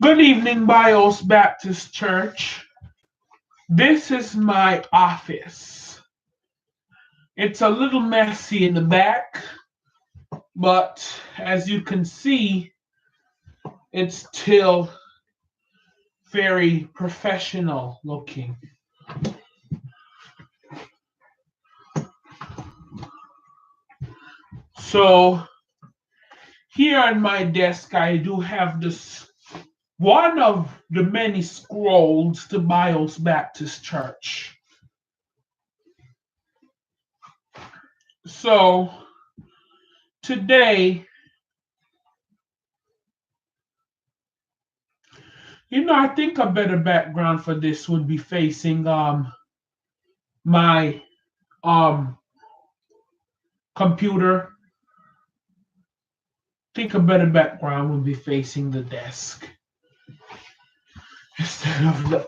Good evening, Bios Baptist Church. This is my office. It's a little messy in the back, but as you can see, it's still very professional looking. So, here on my desk, I do have this one of the many scrolls to Bios Baptist Church. So, today, I think a better background for this would be facing my um computer. Think a better background would be facing the desk instead of the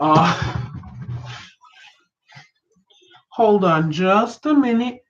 hold on just a minute.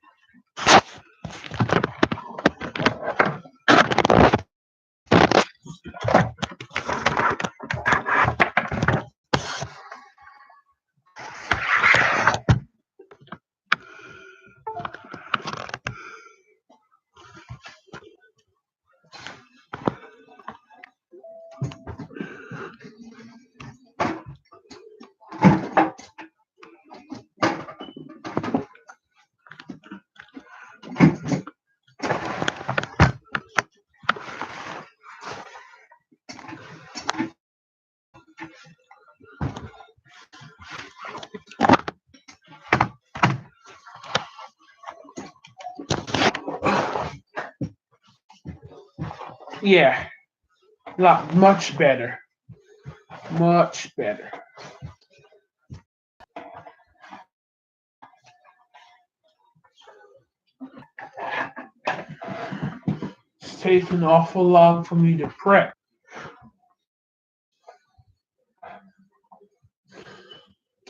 Yeah, lot much better. Much better. It's taking awful long for me to prep.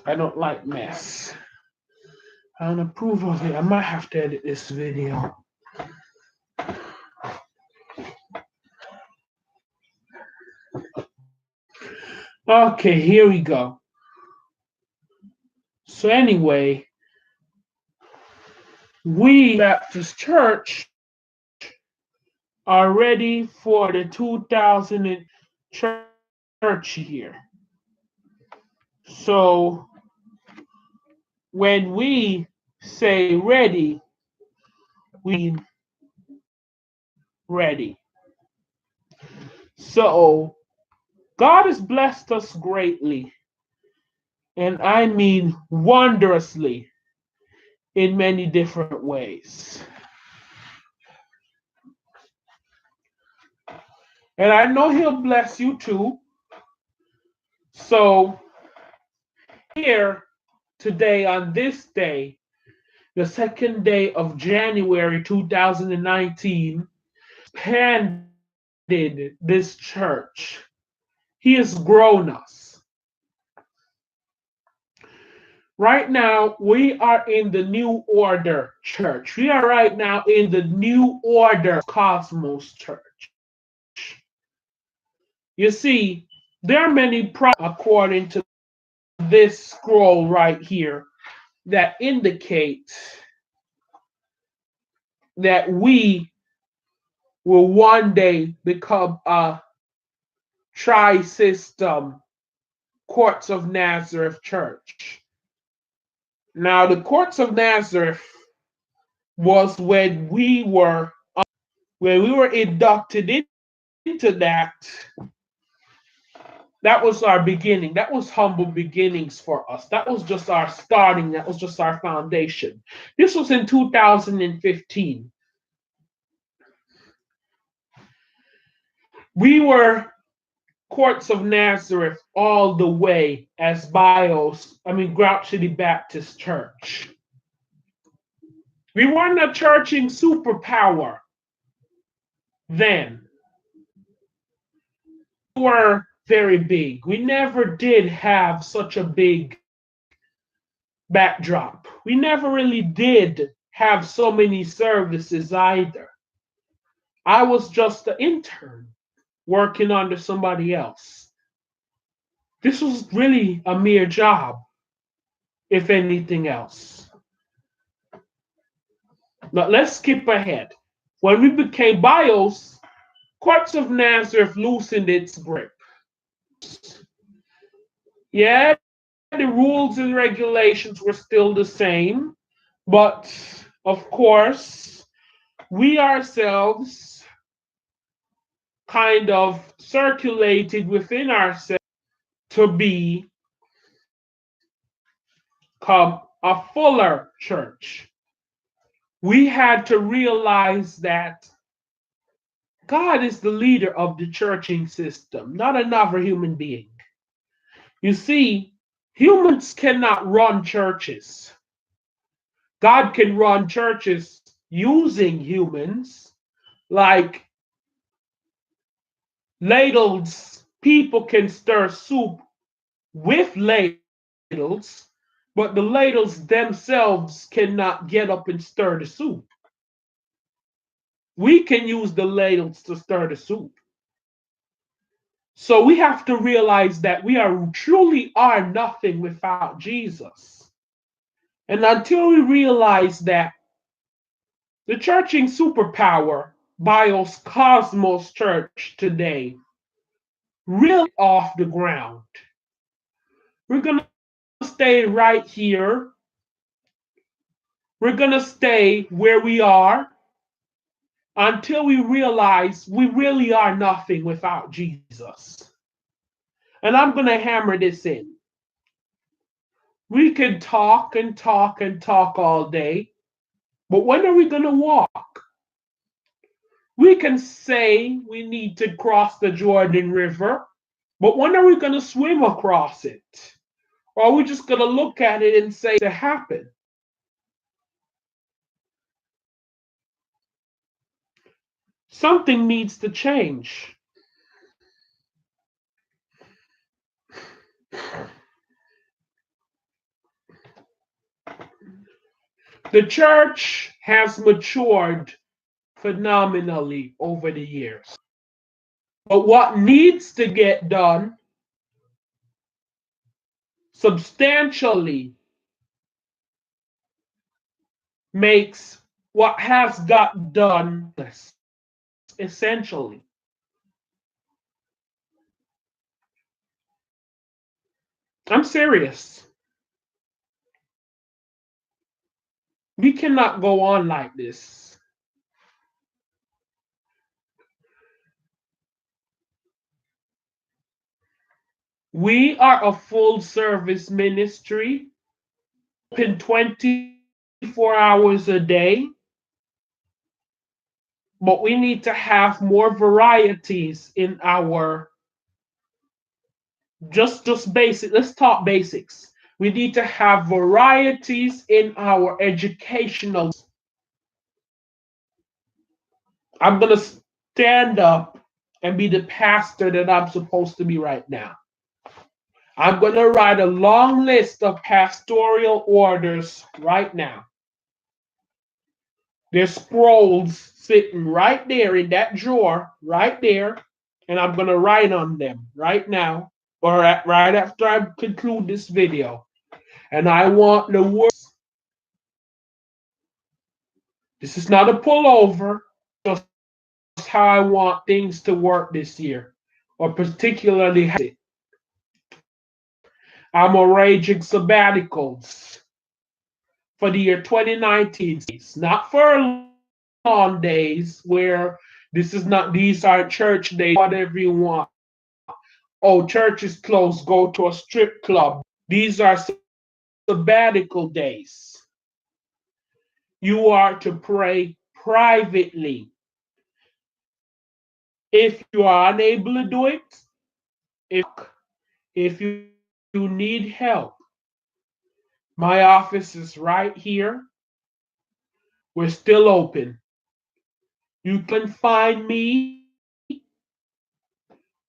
I don't like mess. I don't approve of it. I might have to edit this video. Okay, here we go. So anyway, we Baptist Church are ready for the 2000 church year. So when we say ready, we mean ready. So God has blessed us greatly, and I mean wondrously in many different ways. And I know He'll bless you too. So here today on this day, the second day of January 2019, expanded this church. He has grown us. Right now, we are in the New Order Church. We are right now in the New Order Kósmos Church. You see, there are many according to this scroll right here that indicate that we will one day become a tri-system Courts of Nazareth Church. Now, the Courts of Nazareth was when we were inducted into that. That was our beginning. That was humble beginnings for us. That was just our starting. That was just our foundation. This was in 2015. We were Courts of Nazareth all the way as Grouch City Baptist Church. We weren't a church in superpower then. We were very big. We never did have such a big backdrop. We never really did have so many services either. I was just an intern working under somebody else. This was really a mere job, if anything else. But let's skip ahead. When we became bios, Courts of Nazareth loosened its grip. Yeah, the rules and regulations were still the same, but of course, we ourselves kind of circulated within ourselves to become a fuller church. We had to realize that God is the leader of the churching system, not another human being. You see, humans cannot run churches. God can run churches using humans, like ladles. People can stir soup with ladles, but the ladles themselves cannot get up and stir the soup. We can use the ladles to stir the soup. So we have to realize that we are truly are nothing without Jesus. And until we realize that the churching superpower, Bios Cosmos Church today, really off the ground. We're going to stay right here. We're going to stay where we are until we realize we really are nothing without Jesus. And I'm going to hammer this in. We can talk and talk and talk all day, but when are we going to walk? We can say we need to cross the Jordan River, but when are we going to swim across it? Or are we just going to look at it and say it happened? Something needs to change. The church has matured phenomenally over the years. But what needs to get done substantially makes what has got done essentially. I'm serious. We cannot go on like this. We are a full service ministry, open 24 hours a day, but we need to have more varieties in our just basic. Let's talk basics. We need to have varieties in our educational. I'm going to stand up and be the pastor that I'm supposed to be right now. I'm going to write a long list of pastoral orders right now. There's scrolls sitting right there in that drawer, right there, and I'm going to write on them right now or right after I conclude this video. And I want the words. This is not a pullover, just how I want things to work this year, or particularly I'm arranging sabbaticals for the year 2019, not for long days where this is not, these are church days, whatever you want. Oh, church is closed, go to a strip club. These are sabbatical days. You are to pray privately. If you are unable to do it, if you need help, my office is right here. We're still open. You can find me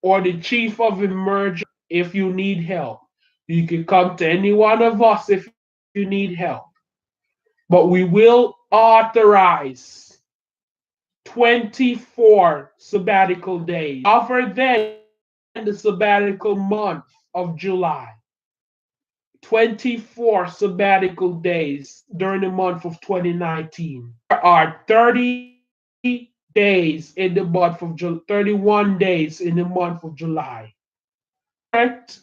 or the chief of emergency if you need help. You can come to any one of us if you need help. But we will authorize 24 sabbatical days other than the sabbatical month of July. 24 sabbatical days during the month of 2019. There are 30 days in the month of 31 days in the month of July. Correct?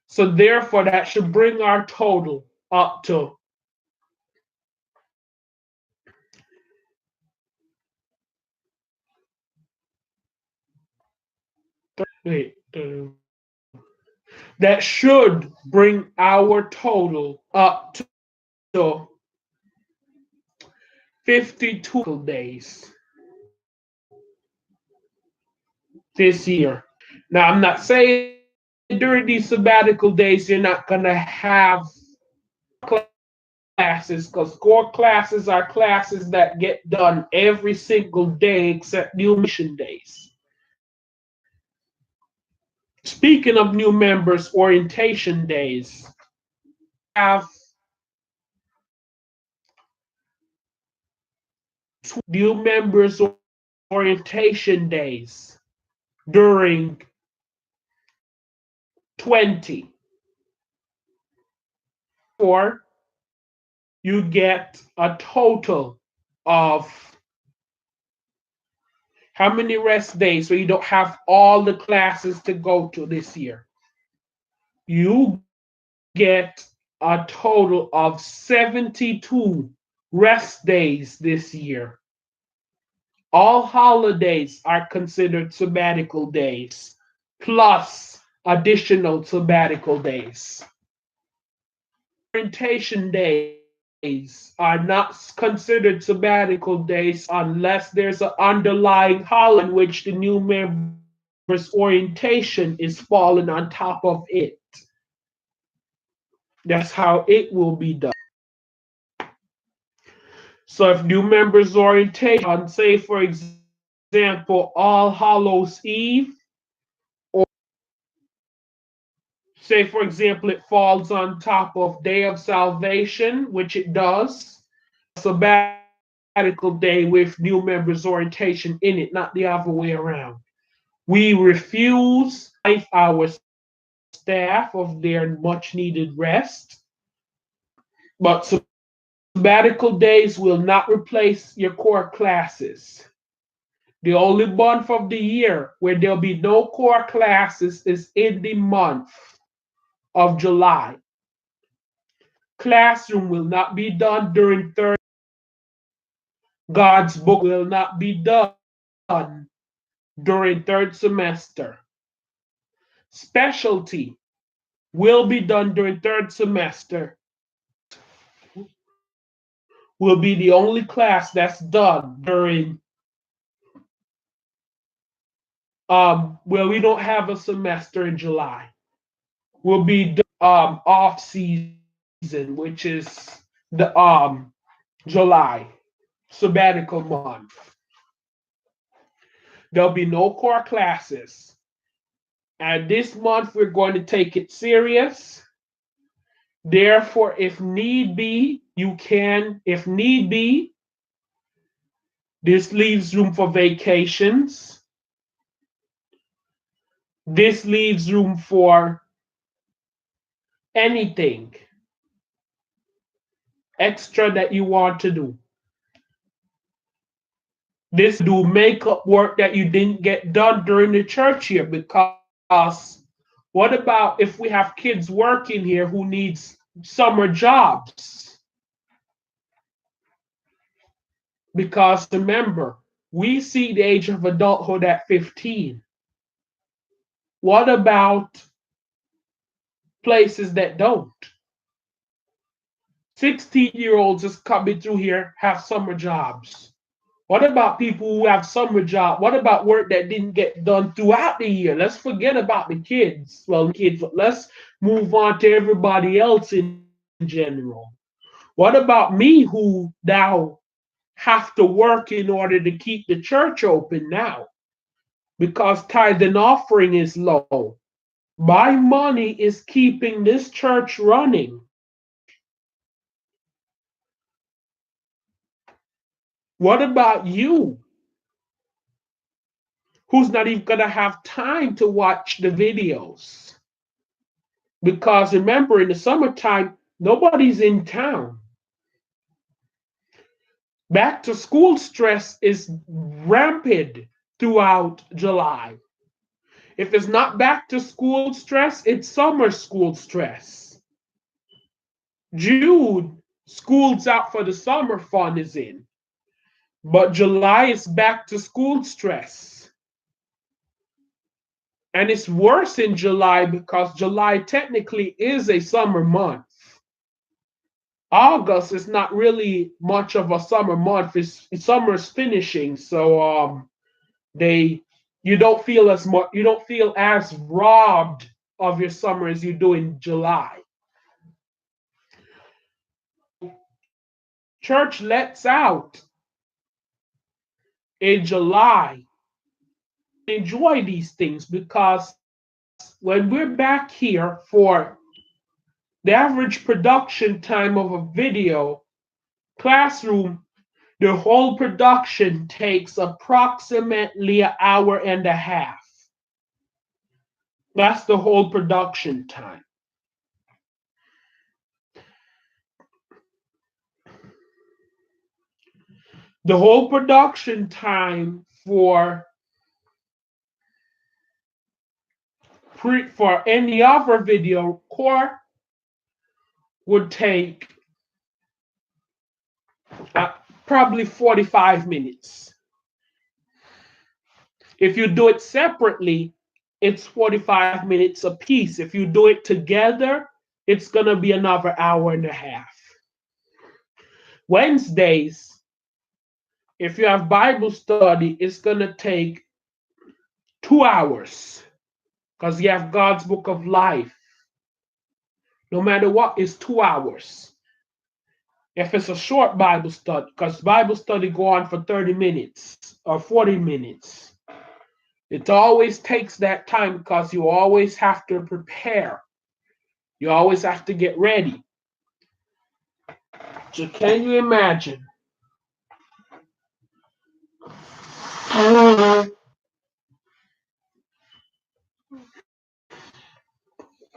So therefore, that should bring our total up to wait, that should bring our total up to 52 days this year. Now, I'm not saying during these sabbatical days you're not going to have classes, because core classes are classes that get done every single day except new mission days. Speaking of new members orientation days, have new members orientation days during 20, or you get a total of how many rest days, so you don't have all the classes to go to this year. You get a total of 72 rest days this year. All holidays are considered sabbatical days, plus additional sabbatical days. Orientation days are not considered sabbatical days unless there's an underlying holiday in which the new member's orientation is falling on top of it. That's how it will be done. So if new members orientation, say for example, All Hallows Eve, or say for example, it falls on top of Day of Salvation, which it does, sabbatical day with new members orientation in it, not the other way around. We refuse our staff of their much needed rest, but sabbatical days will not replace your core classes. The only month of the year where there'll be no core classes is in the month of July. Classroom will not be done during third. God's book will not be done during third semester. Specialty will be done during third semester. Will be the only class that's done during well, we don't have a semester in July. Will be off season, which is the July sabbatical month. There'll be no core classes. And this month we're going to take it serious. Therefore, if need be, you can, if need be, this leaves room for vacations. This leaves room for anything extra that you want to do. This do makeup work that you didn't get done during the church year, because what about if we have kids working here who needs summer jobs? Because remember, we see the age of adulthood at 15. What about places that don't? 16-year-olds just coming through here have summer jobs. What about people who have summer job? What about work that didn't get done throughout the year? Let's forget about the kids. Well, kids, but let's move on to everybody else in general. What about me, who now have to work in order to keep the church open now? Because tithe and offering is low. My money is keeping this church running. What about you? who's not even going to have time to watch the videos. Because remember, in the summertime, nobody's in town. Back to school stress is rampant throughout July. If it's not back to school stress, it's summer school stress. June, school's out for the summer, fun is in. But July is back to school stress. And it's worse in July because July technically is a summer month. August is not really much of a summer month. Summer's finishing, so they you don't feel as much. You don't feel as robbed of your summer as you do in July. Church lets out in July. Enjoy these things because when we're back here for the average production time of a video classroom, the whole production takes approximately an hour and a half. That's the whole production time. The whole production time for any other video core would take probably 45 minutes. If you do it separately, it's 45 minutes a piece. If you do it together, it's going to be another hour and a half. Wednesdays, if you have Bible study, it's going to take 2 hours because you have God's Book of Life. No matter what, it's 2 hours. If it's a short Bible study, because Bible study go on for 30 minutes or 40 minutes. It always takes that time because you always have to prepare. You always have to get ready. So can you imagine?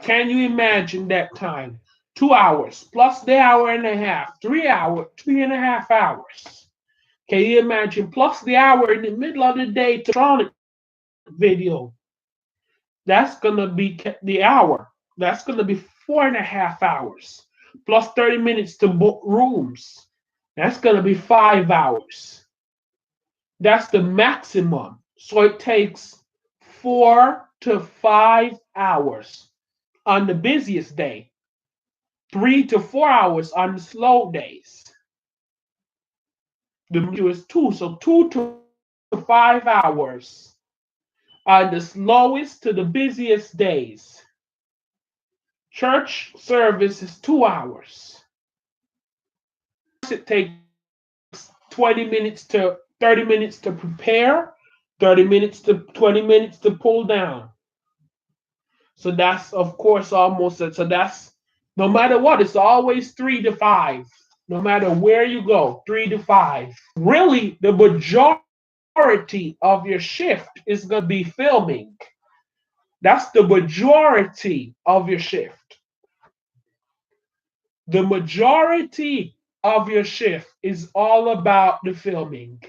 Can you imagine that time? 2 hours plus the hour and a half, 3 hours, 3.5 hours. Can you imagine? Plus the hour in the middle of the day to video. That's gonna be the hour. That's gonna be 4.5 hours. Plus 30 minutes to book rooms. That's gonna be 5 hours. That's the maximum. So it takes 4 to 5 hours on the busiest day, 3 to 4 hours on the slow days. The major is 2, so 2 to 5 hours on the slowest to the busiest days. Church service is 2 hours. It takes 20 minutes to 30 minutes to prepare, 30 minutes to 20 minutes to pull down. So that's, of course, almost, so that's, no matter what, it's always 3 to 5. No matter where you go, 3 to 5. Really, the majority of your shift is going to be filming. That's the majority of your shift. The majority of your shift is all about the filming.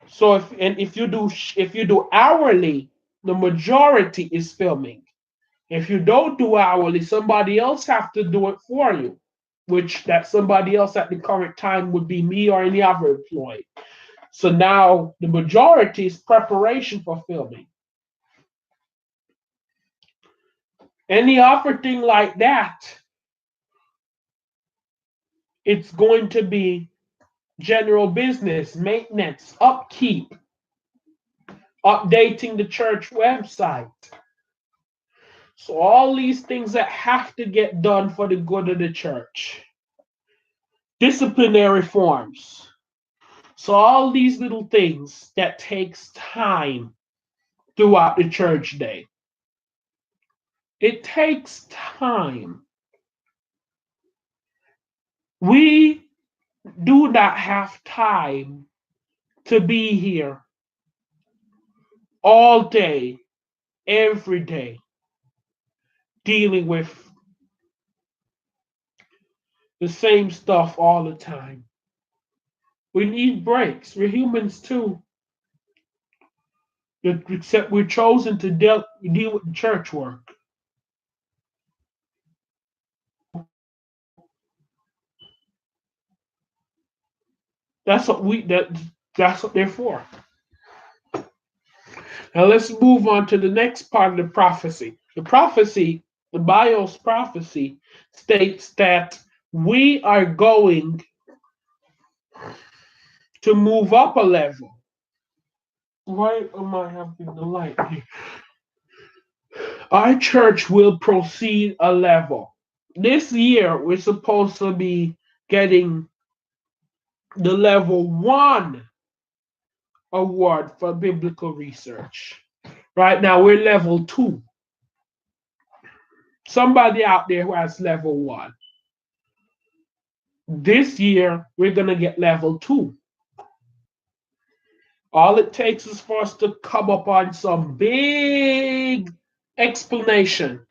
So if you do hourly, the majority is filming. If you don't do hourly, somebody else have to do it for you, which that somebody else at the current time would be me or any other employee. So now the majority is preparation for filming. Any other thing like that, it's going to be general business, maintenance, upkeep, updating the church website. So all these things that have to get done for the good of the church. Disciplinary forms. So all these little things that takes time throughout the church day. It takes time. We do not have time to be here all day, every day, dealing with the same stuff all the time. We need breaks. We're humans too. Except we're chosen to deal with church work. That's what we that that's what they're for. Now let's move on to the next part of the prophecy. The Bios prophecy states that we are going to move up a level. Why am I having the light here? Our church will proceed a level. This year, we're supposed to be getting the level one award for biblical research. Right now, we're level two. Somebody out there who has level one. This year, we're going to get level two. All it takes is for us to come up on some big explanation.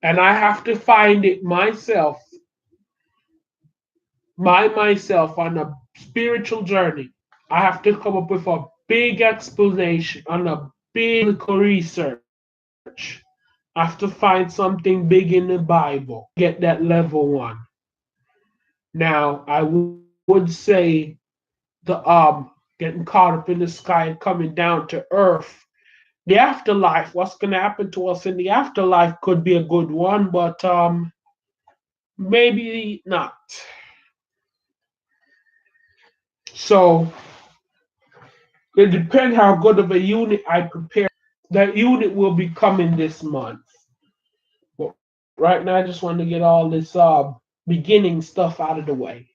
And I have to find it myself, myself on a spiritual journey. I have to come up with a big explanation on a big research. I have to find something big in the Bible, get that level one. Now, I would say getting caught up in the sky and coming down to earth. The afterlife, what's going to happen to us in the afterlife could be a good one, but maybe not. So it depends how good of a unit I prepare. That unit will be coming this month. But right now, I just want to get all this beginning stuff out of the way.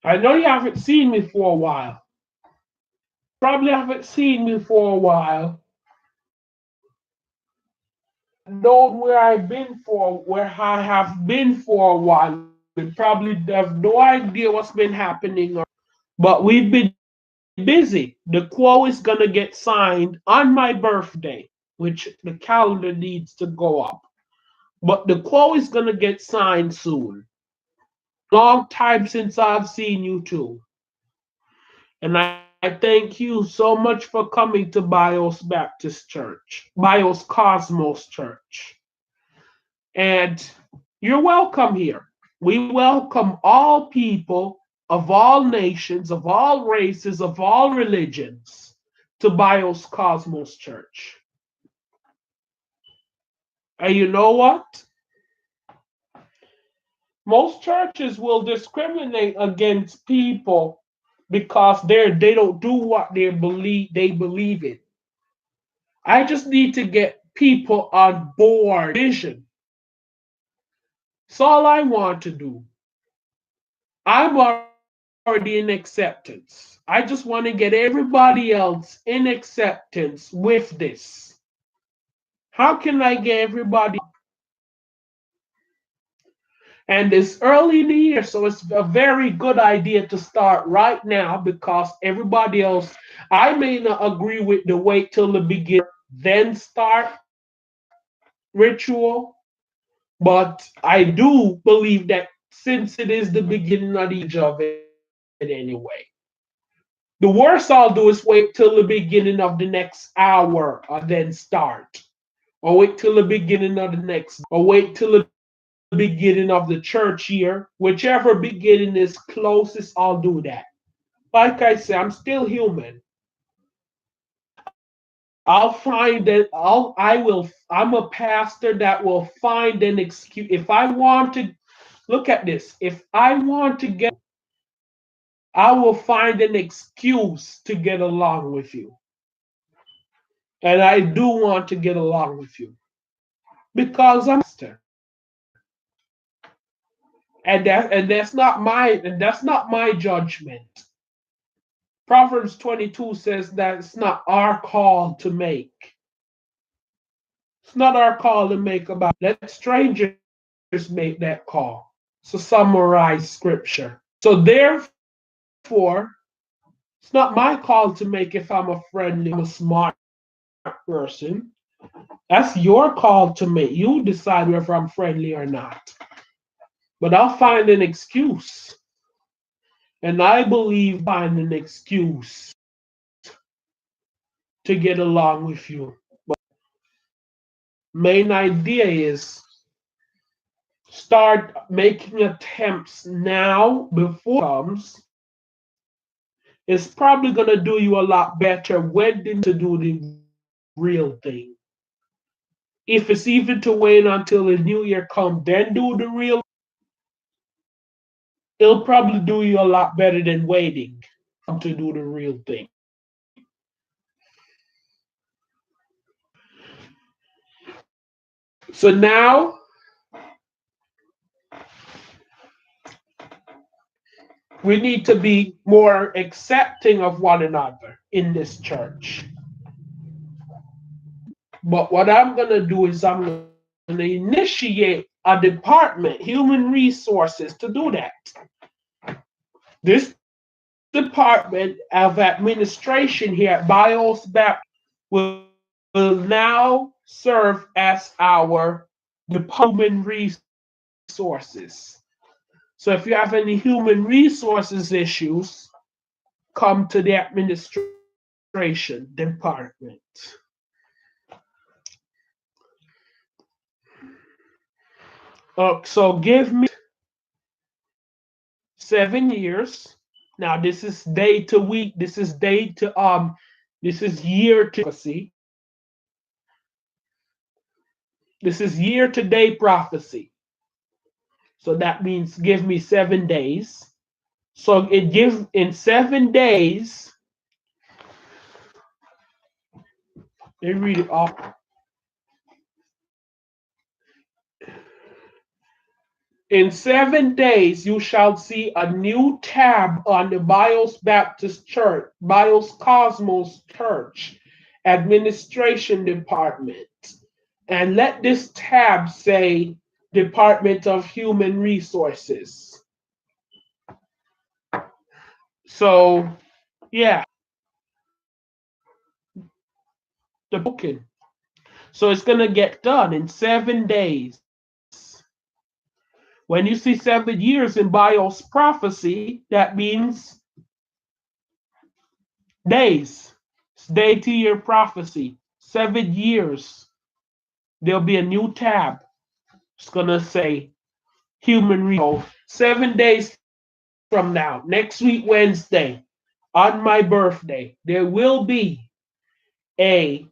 I know you haven't seen me for a while. Probably haven't seen me for a while. Known where I have been for a while. You probably have no idea what's been happening. But we've been busy. The quo is gonna get signed on my birthday, which the calendar needs to go up. But the quo is gonna get signed soon. Long time since I've seen you too. And I thank you so much for coming to Bios Baptist Church, Bios Cosmos Church. And you're welcome here. We welcome all people of all nations, of all races, of all religions to Bios Cosmos Church. And you know what? Most churches will discriminate against people because they don't do what they believe in. I just need to get people on board vision. That's all I want to do. I'm already in acceptance. I just want to get everybody else in acceptance with this. How can I get everybody? And it's early in the year, so it's a very good idea to start right now because everybody else, I may not agree with the wait till the beginning, then start ritual, but I do believe that since it is the beginning of the age of it anyway, the worst I'll do is wait till the beginning of the next hour and then start. Or wait till the beginning of the next, or wait till the beginning of the church year. Whichever beginning is closest, I'll do that. Like I say, I'm still human. I'll find that I'm a pastor that will find an excuse. If I want to look at this, if I want to get, I will find an excuse to get along with you. And I do want to get along with you because I'm a pastor. And that's not my judgment. Proverbs 22 says that it's not our call to make. It's not our call to make about. Let strangers make that call. So summarize scripture. So therefore, it's not my call to make if I'm a friendly, I'm a smart person. That's your call to make. You decide whether I'm friendly or not. But I'll find an excuse. And I believe find an excuse to get along with you. Main idea is start making attempts now before comes. It's probably going to do you a lot better when to do the real thing. If it's even to wait until the new year comes, then do the real, it'll probably do you a lot better than waiting to do the real thing. So now we need to be more accepting of one another in this church. But what I'm going to do is I'm going to initiate a department, human resources, to do that. This department of administration here at Bios Baptist will now serve as our department resources. So if you have any human resources issues, come to the administration department. So give me 7 years. Now this is day to week. This is day to This is year to prophecy. This is year to day prophecy. So that means give me 7 days. So it gives in 7 days. Let me read it off. In 7 days, you shall see a new tab on the Bios Baptist Church, Bios Cosmos Church Administration Department. And let this tab say Department of Human Resources. So, yeah, the booking. So it's going to get done in 7 days. When you see 7 years in Bios prophecy, that means days. It's day to year prophecy. 7 years. There'll be a new tab. It's gonna say human resource. 7 days from now, next week Wednesday, on my birthday, there will be a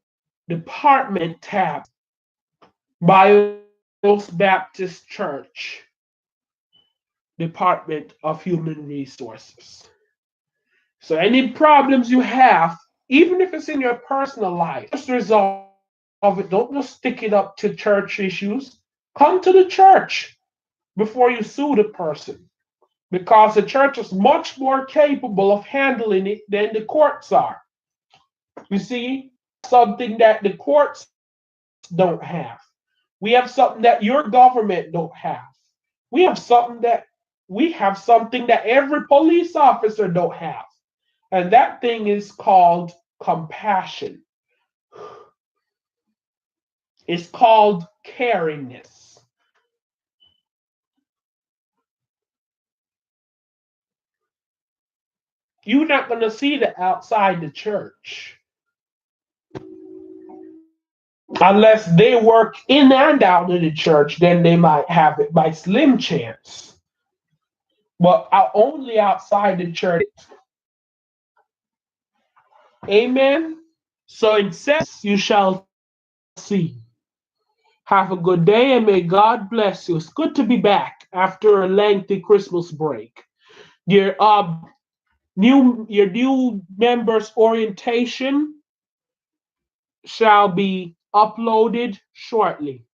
department tab, Bios Baptist Church, Department of Human Resources. So any problems you have, even if it's in your personal life, just resolve it. Don't just stick it up to church issues. Come to the church before you sue the person. Because the church is much more capable of handling it than the courts are. You see, something that the courts don't have. We have something that your government don't have. We have something that every police officer don't have. And that thing is called compassion. It's called caringness. You're not going to see that outside the church unless they work in and out of the church. Then they might have it by slim chance, but only outside the church. Amen. So in 7 days you shall see. Have a good day and may God bless you. It's good to be back after a lengthy Christmas break. Your new members orientation shall be uploaded shortly.